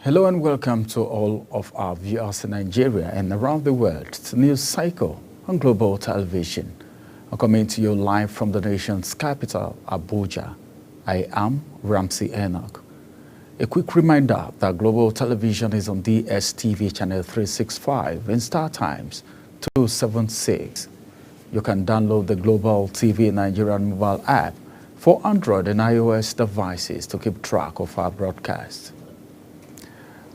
Hello and welcome to all of our viewers in Nigeria and around the world to News Cycle on Global Television. I'm coming to you live from the nation's capital, Abuja. I am Ramsey Enoch. A quick reminder that Global Television is on DSTV channel 365 in Star Times 276. You can download the Global TV Nigerian mobile app for Android and iOS devices to keep track of our broadcast.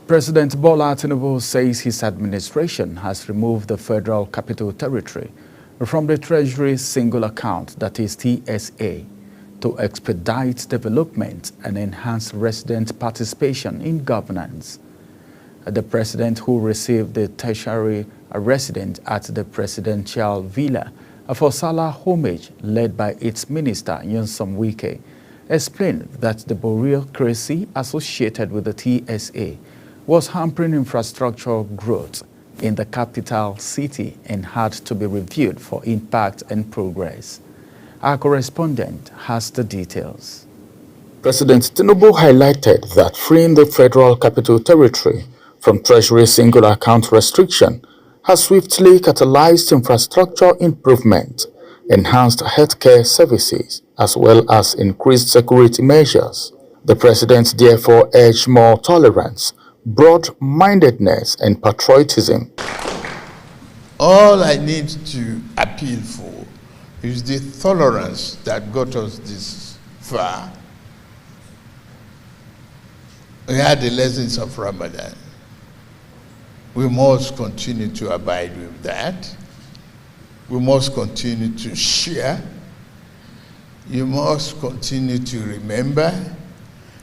President Bola Tinubu says his administration has removed the Federal Capital Territory from the Treasury Single Account, that is TSA, to expedite development and enhance resident participation in governance. The president, who received the tertiary resident at the presidential villa for Salah homage led by its minister Nyesom Wike, explained that the bureaucracy associated with the TSA was hampering infrastructural growth in the capital city and had to be reviewed for impact and progress. Our correspondent has the details. President Tinubu highlighted that freeing the Federal Capital Territory from Treasury single account restriction has swiftly catalyzed infrastructure improvement, enhanced healthcare services, as well as increased security measures. The president therefore urged more tolerance, broad-mindedness and patriotism. All I need to appeal for is the tolerance that got us this far. We had the lessons of Ramadan. We must continue to abide with that. We must continue to share. You must continue to remember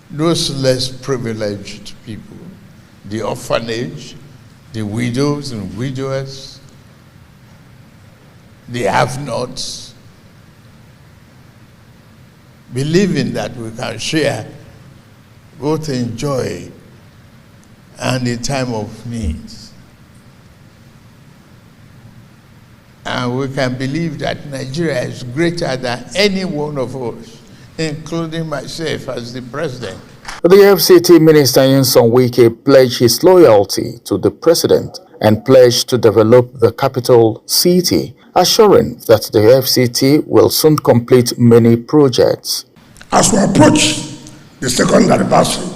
those less privileged people, the orphanage, the widows and widowers, the have-nots, believing that we can share both in joy and in time of need. And we can believe that Nigeria is greater than any one of us, including myself as the president. The FCT Minister Nyesom Wike pledged his loyalty to the president and pledged to develop the capital city, assuring that the FCT will soon complete many projects. As we approach the second anniversary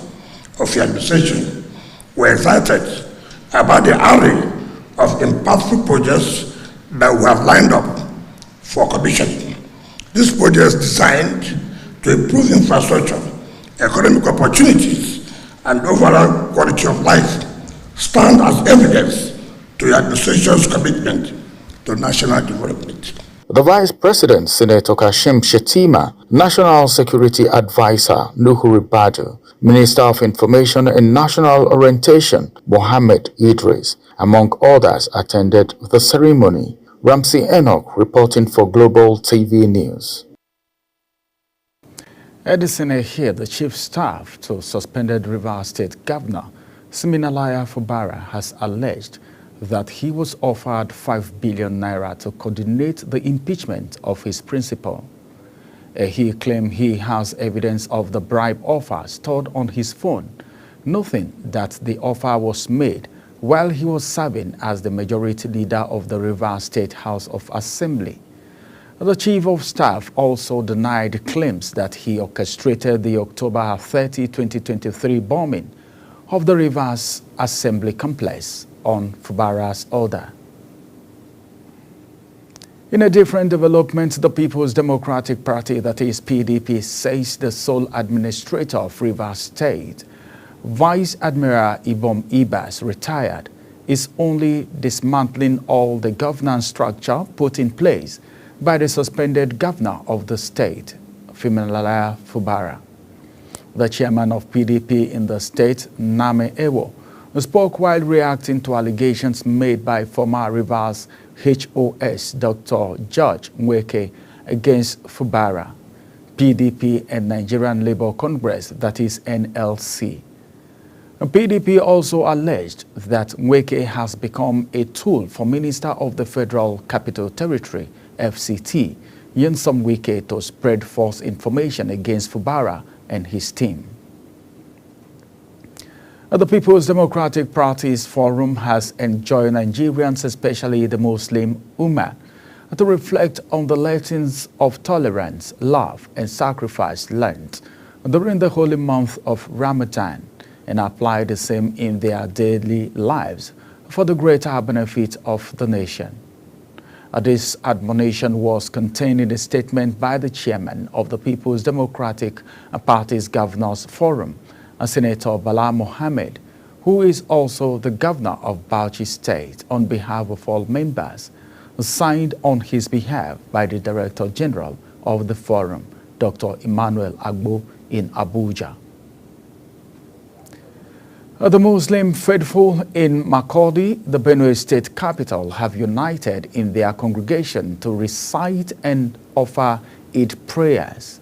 of the administration, we're excited about the array of impactful projects that we have lined up for commissioning. These projects designed to improve infrastructure, economic opportunities, and overall quality of life stand as evidence to the administration's commitment to national development. The Vice President, Senator Kashim Shettima, National Security Advisor Nuhu Ribadu, Minister of Information and National Orientation Mohammed Idris, among others, attended the ceremony. Ramsey Enoch reporting for Global TV News. Edison Ehie, the chief staff to suspended Rivers State Governor Siminalaya Fubara, has alleged that he was offered 5 billion naira to coordinate the impeachment of his principal. He claimed he has evidence of the bribe offer stored on his phone, noting that the offer was made while he was serving as the majority leader of the Rivers State House of Assembly. The chief of staff also denied claims that he orchestrated the October 30, 2023 bombing of the Rivers Assembly complex on Fubara's order. In a different development, the People's Democratic Party, that is PDP, says the sole administrator of Rivers State, Vice Admiral Ibom Ibas, retired, is only dismantling all the governance structure put in place by the suspended governor of the state, Siminalaya Fubara. The chairman of PDP in the state, Name Ewo, spoke while reacting to allegations made by former Rivers HOS Dr. George Nweke against Fubara, PDP and Nigerian Labour Congress, that is NLC. PDP also alleged that Nweke has become a tool for Minister of the Federal Capital Territory, FCT, Nyesom Wike, to spread false information against Fubara and his team. The People's Democratic Party's forum has enjoined Nigerians, especially the Muslim Ummah, to reflect on the lessons of tolerance, love, and sacrifice learned during the holy month of Ramadan and apply the same in their daily lives for the greater benefit of the nation. This admonition was contained in a statement by the chairman of the People's Democratic Party's Governors Forum, Senator Bala Mohammed, who is also the governor of Bauchi State, on behalf of all members, signed on his behalf by the Director General of the Forum, Dr. Emmanuel Agbo, in Abuja. The Muslim faithful in Makurdi, the Benue State capital, have united in their congregation to recite and offer Eid prayers.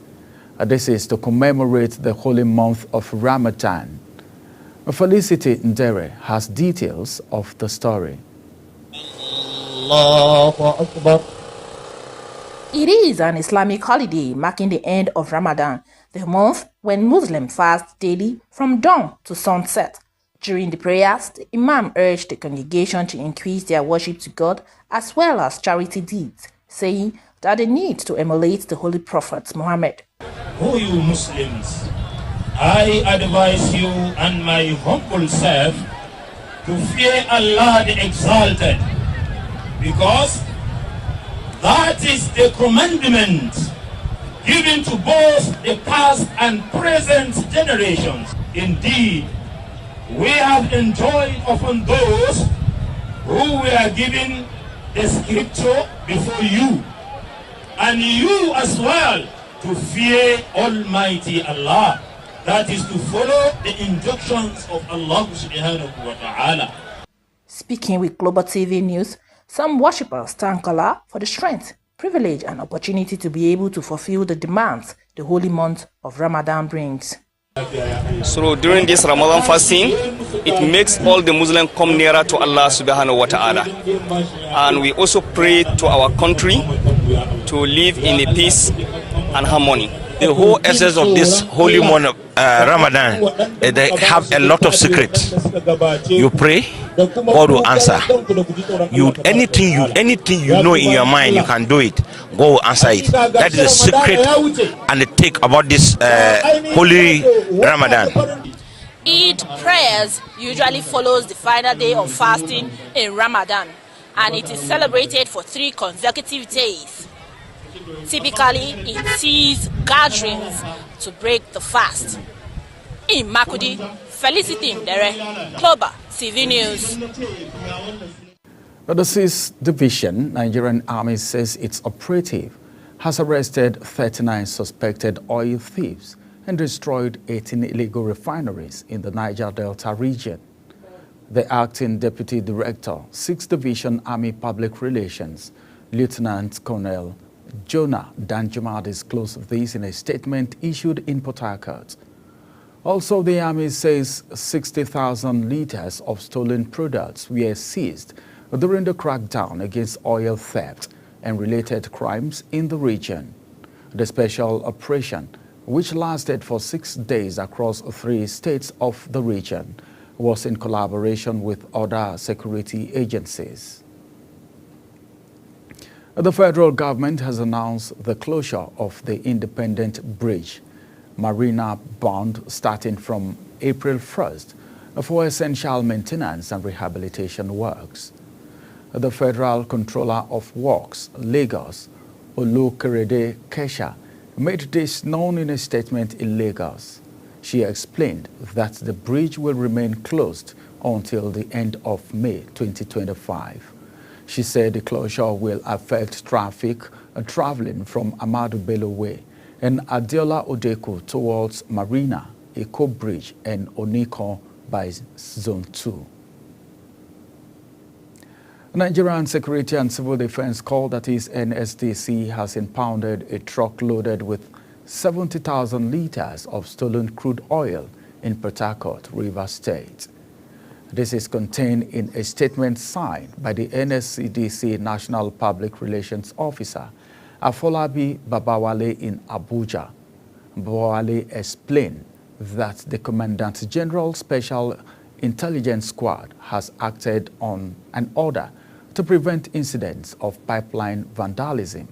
This is to commemorate the holy month of Ramadan. Felicity Ndere has details of the story. It is an Islamic holiday marking the end of Ramadan, the month when Muslims fast daily from dawn to sunset. During the prayers, the Imam urged the congregation to increase their worship to God as well as charity deeds, saying that they need to emulate the Holy Prophet Muhammad. O you Muslims, I advise you and my humble self to fear Allah the Exalted, because that is the commandment given to both the past and present generations. Indeed, we have enjoyed upon those who were given the scripture before you, and you as well, to fear Almighty Allah. That is to follow the injunctions of Allah subhanahu wa ta'ala. Speaking with Global TV News, some worshippers thank Allah for the strength, privilege, and opportunity to be able to fulfill the demands the holy month of Ramadan brings. So during this Ramadan fasting, it makes all the Muslims come nearer to Allah subhanahu wa ta'ala. And we also pray to our country to live in a peace and harmony. The whole essence of this holy month of Ramadan, they have a lot of secrets. You pray, God will answer. Anything you know in your mind, you can do it. God will answer it. That is the secret and the take about this holy Ramadan. Eid prayers usually follows the final day of fasting in Ramadan, and it is celebrated for 3 consecutive days. Typically, it sees gatherings to break the fast. In Makurdi, Felicity Ndere, Global TV News. The 6th Division Nigerian Army says its operative has arrested 39 suspected oil thieves and destroyed 18 illegal refineries in the Niger Delta region. The acting Deputy Director, 6th Division Army Public Relations, Lieutenant Colonel Jonah Danjuma, disclosed this in a statement issued in Port Harcourt. Also, the Army says 60,000 liters of stolen products were seized during the crackdown against oil theft and related crimes in the region. The special operation, which lasted for 6 days across 3 states of the region, was in collaboration with other security agencies. The federal government has announced the closure of the Independent Bridge Marina Bond starting from April 1st for essential maintenance and rehabilitation works. The Federal Controller of Works, Lagos, Olukorede Kesha, made this known in a statement in Lagos. She explained that the bridge will remain closed until the end of May 2025. She said the closure will affect traffic traveling from Ahmadu Bello Way and Adiola Odeku towards Marina, Eko Bridge, and Oniko by Zone 2. Nigerian Security and Civil Defense Corps, that is NSDC, has impounded a truck loaded with 70,000 liters of stolen crude oil in Port Harcourt, Rivers State. This is contained in a statement signed by the NSCDC National Public Relations Officer, Afolabi Babawale, in Abuja. Babawale explained that the Commandant General Special intelligence squad has acted on an order to prevent incidents of pipeline vandalism,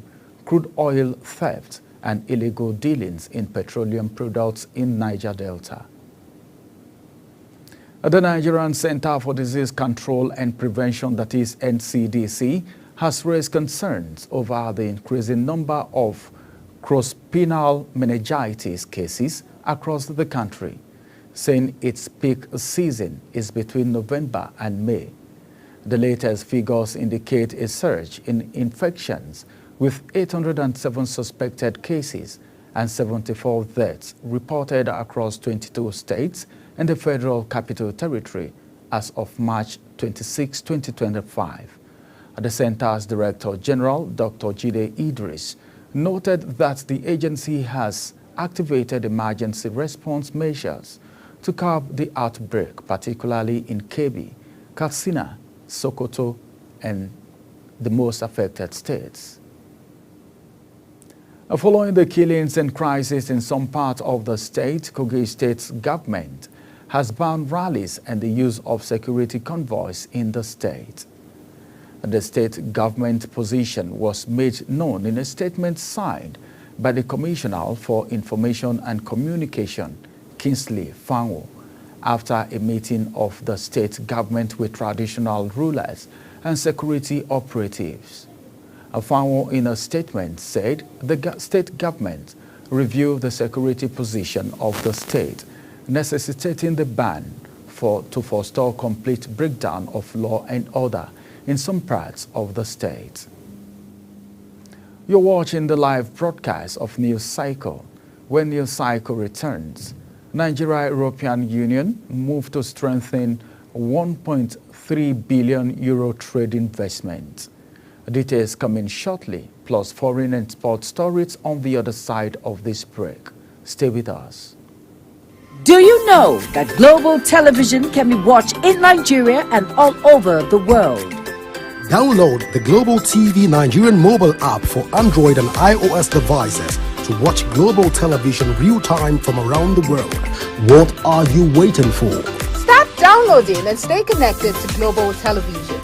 crude oil theft, and illegal dealings in petroleum products in Niger Delta. The Nigerian Center for Disease Control and Prevention, that is NCDC, has raised concerns over the increasing number of cross-penile meningitis cases across the country, saying its peak season is between November and May. The latest figures indicate a surge in infections, with 807 suspected cases and 74 deaths reported across 22 states and the Federal Capital Territory as of March 26, 2025. The center's Director General, Dr. Jide Idris, noted that the agency has activated emergency response measures to curb the outbreak, particularly in Kebbi, Katsina, Sokoto, and the most affected states. Following the killings and crisis in some parts of the state, Kogi State's government has banned rallies and the use of security convoys in the state. The state government position was made known in a statement signed by the Commissioner for Information and Communication, Kingsley Fanwo, after a meeting of the state government with traditional rulers and security operatives. Fanwo, in a statement, said the state government reviewed the security position of the state, necessitating the ban to forestall complete breakdown of law and order in some parts of the state. You're watching the live broadcast of News Cycle. When News Cycle returns, Nigeria-European Union moved to strengthen €1.3 billion trade investment. Details coming shortly, plus foreign and sports stories on the other side of this break. Stay with us. Do you know that global television can be watched in Nigeria and all over the world? Download the Global TV Nigerian mobile app for Android and iOS devices to watch global television real-time from around the world. What are you waiting for? Start downloading and stay connected to global television.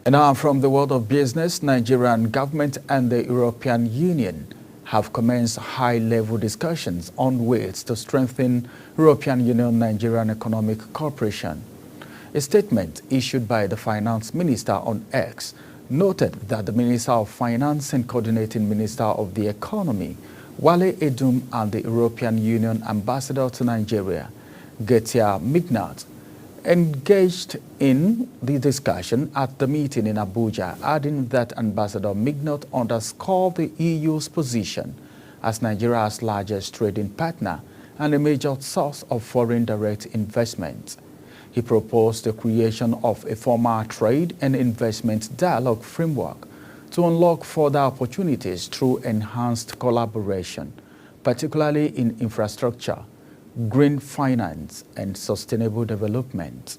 And now from the world of business, Nigerian government and the European Union have commenced high-level discussions on ways to strengthen European Union-Nigerian Economic Cooperation. A statement issued by the Finance Minister on X noted that the Minister of Finance and Coordinating Minister of the Economy, Wale Edun, and the European Union Ambassador to Nigeria, Getia Mignat, engaged in the discussion at the meeting in Abuja, adding that Ambassador Mignot underscored the EU's position as Nigeria's largest trading partner and a major source of foreign direct investment. He proposed the creation of a formal trade and investment dialogue framework to unlock further opportunities through enhanced collaboration, particularly in infrastructure, green finance, and sustainable development.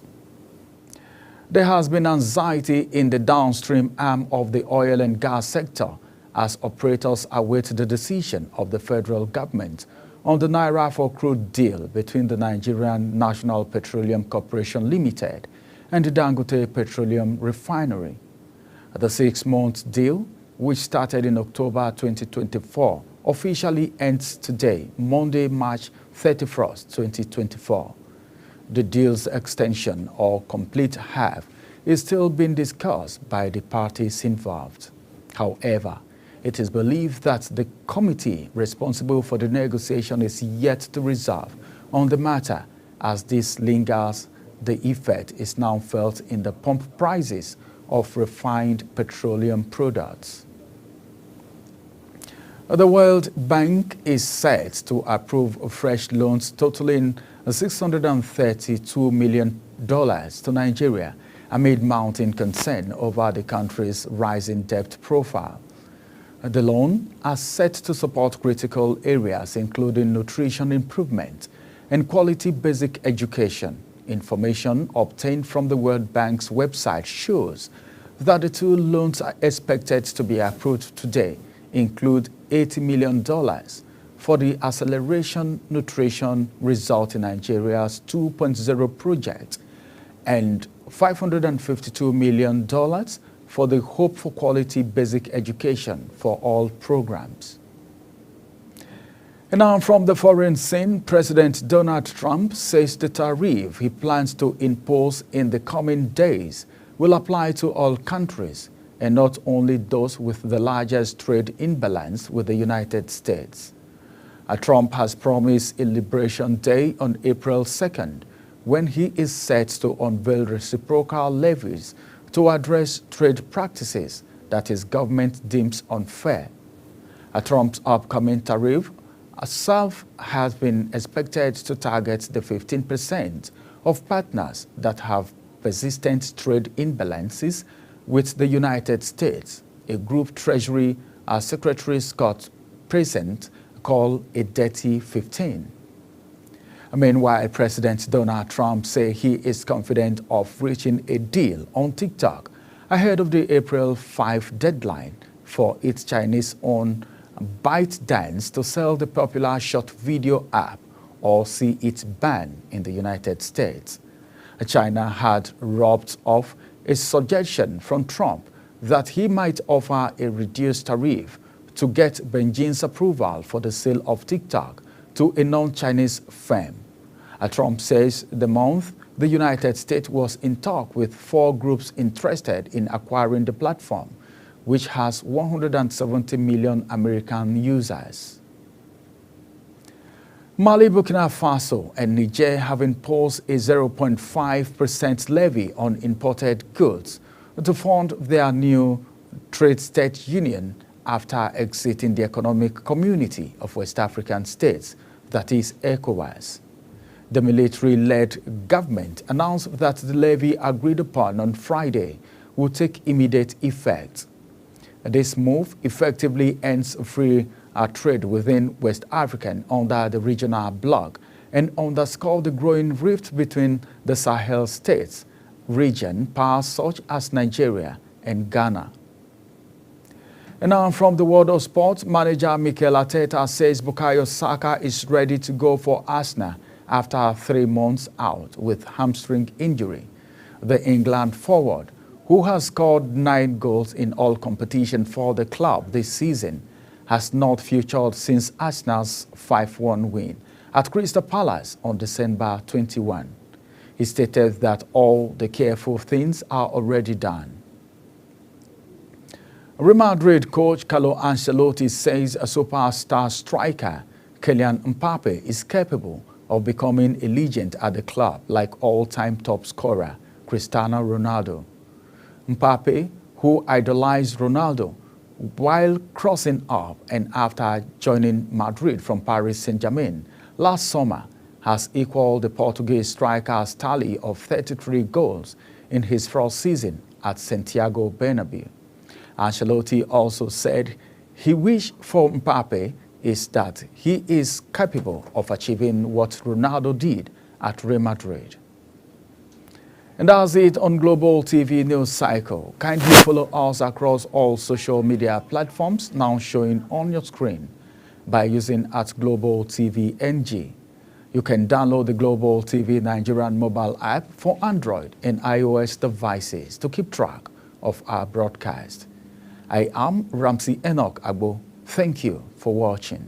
There has been anxiety in the downstream arm of the oil and gas sector as operators await the decision of the federal government on the Naira for crude deal between the Nigerian National Petroleum Corporation Limited and the Dangote Petroleum Refinery. The 6-month deal, which started in October 2024, officially ends today, Monday, March 31st, 2024. The deal's extension or complete half is still being discussed by the parties involved. However, it is believed that the committee responsible for the negotiation is yet to resolve on the matter. As this lingers, the effect is now felt in the pump prices of refined petroleum products. The World Bank is set to approve fresh loans totaling $632 million to Nigeria amid mounting concern over the country's rising debt profile. The loan are set to support critical areas including nutrition improvement and quality basic education. Information obtained from the World Bank's website shows that the two loans are expected to be approved today include $80 million for the Acceleration Nutrition Result in Nigeria's 2.0 project and $552 million for the Hope for Quality Basic Education for All programs. And now from the foreign scene, President Donald Trump says the tariff he plans to impose in the coming days will apply to all countries and not only those with the largest trade imbalance with the United States. Trump has promised a Liberation Day on April 2nd, when he is set to unveil reciprocal levies to address trade practices that his government deems unfair. Trump's upcoming tariff itself has been expected to target the 15% of partners that have persistent trade imbalances with the United States, a group Treasury Secretary Scott Bessent called a dirty 15. Meanwhile, President Donald Trump says he is confident of reaching a deal on TikTok ahead of the April 5 deadline for its Chinese-owned ByteDance to sell the popular short video app or see it banned in the United States. China had rubbed off a suggestion from Trump that he might offer a reduced tariff to get Beijing's approval for the sale of TikTok to a non-Chinese firm. Trump says the month the United States was in talk with 4 groups interested in acquiring the platform, which has 170 million American users. Mali, Burkina Faso, and Niger have imposed a 0.5% levy on imported goods to fund their new trade state union after exiting the economic community of West African states, that is ECOWAS. The military-led government announced that the levy agreed upon on Friday will take immediate effect. This move effectively ends free trade within West Africa under the regional bloc and underscores the growing rift between the Sahel states, region powers such as Nigeria and Ghana. And now from the world of sports, manager Mikel Arteta says Bukayo Saka is ready to go for Arsenal after 3 months out with hamstring injury. The England forward, who has scored 9 goals in all competition for the club this season, has not featured since Arsenal's 5-1 win at Crystal Palace on December 21. He stated that all the careful things are already done. Real Madrid coach Carlo Ancelotti says a superstar striker, Kylian Mbappe, is capable of becoming a legend at the club like all-time top scorer Cristiano Ronaldo. Mbappe, who idolized Ronaldo while crossing up and after joining Madrid from Paris Saint-Germain last summer, has equaled the Portuguese striker's tally of 33 goals in his first season at Santiago Bernabeu. Ancelotti also said he wished for Mbappe is that he is capable of achieving what Ronaldo did at Real Madrid. And that's it on Global TV News Cycle. Kindly follow us across all social media platforms now showing on your screen by using @Global TV NG. You can download the Global TV Nigerian mobile app for Android and iOS devices to keep track of our broadcast. I am Ramsey Enoch Agbo. Thank you for watching.